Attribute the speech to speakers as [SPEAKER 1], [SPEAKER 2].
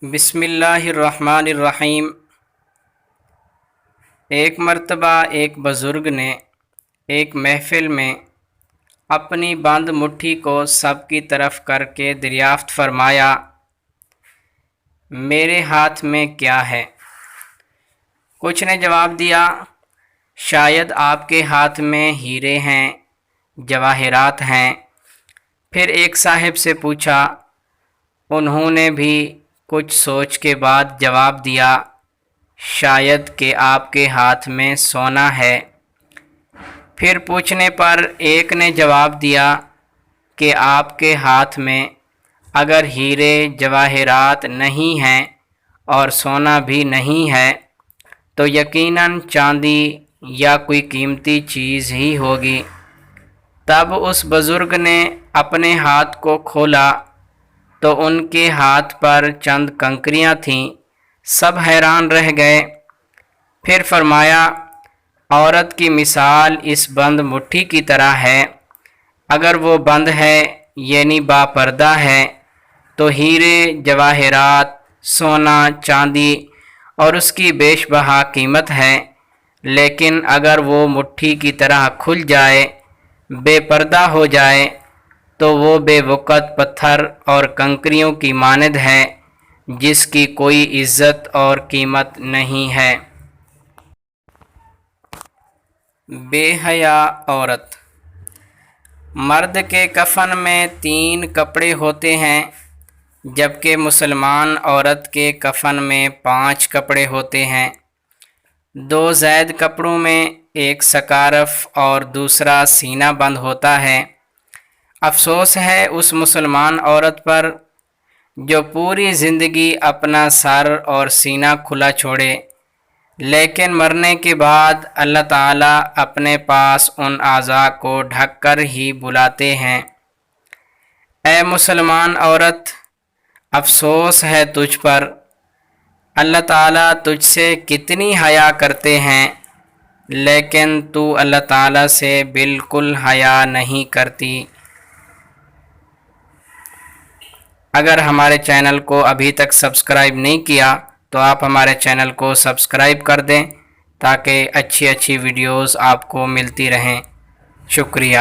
[SPEAKER 1] بسم اللہ الرحمن الرحیم۔ ایک مرتبہ ایک بزرگ نے ایک محفل میں اپنی بند مٹھی کو سب کی طرف کر کے دریافت فرمایا، میرے ہاتھ میں کیا ہے؟ کچھ نے جواب دیا، شاید آپ کے ہاتھ میں ہیرے ہیں، جواہرات ہیں۔ پھر ایک صاحب سے پوچھا، انہوں نے بھی کچھ سوچ کے بعد جواب دیا، شاید کہ آپ کے ہاتھ میں سونا ہے۔ پھر پوچھنے پر ایک نے جواب دیا کہ آپ کے ہاتھ میں اگر ہیرے جواہرات نہیں ہیں اور سونا بھی نہیں ہے تو یقیناً چاندی یا کوئی قیمتی چیز ہی ہوگی۔ تب اس بزرگ نے اپنے ہاتھ کو کھولا تو ان کے ہاتھ پر چند کنکریاں تھیں، سب حیران رہ گئے۔ پھر فرمایا، عورت کی مثال اس بند مٹھی کی طرح ہے، اگر وہ بند ہے یعنی با پردہ ہے تو ہیرے جواہرات، سونا، چاندی اور اس کی بیش بہا قیمت ہے، لیکن اگر وہ مٹھی کی طرح کھل جائے، بے پردہ ہو جائے تو وہ بے وقت پتھر اور کنکریوں کی مانند ہے، جس کی کوئی عزت اور قیمت نہیں ہے۔ بے حیا عورت۔ مرد کے کفن میں 3 کپڑے ہوتے ہیں، جبکہ مسلمان عورت کے کفن میں 5 کپڑے ہوتے ہیں۔ 2 زائد کپڑوں میں ایک سکارف اور دوسرا سینہ بند ہوتا ہے۔ افسوس ہے اس مسلمان عورت پر جو پوری زندگی اپنا سر اور سینہ کھلا چھوڑے، لیکن مرنے کے بعد اللہ تعالیٰ اپنے پاس ان اعضاء کو ڈھک کر ہی بلاتے ہیں۔ اے مسلمان عورت، افسوس ہے تجھ پر، اللہ تعالیٰ تجھ سے کتنی حیا کرتے ہیں، لیکن تو اللہ تعالیٰ سے بالکل حیا نہیں کرتی۔ اگر ہمارے چینل کو ابھی تک سبسکرائب نہیں کیا تو آپ ہمارے چینل کو سبسکرائب کر دیں تاکہ اچھی ویڈیوز آپ کو ملتی رہیں۔ شکریہ۔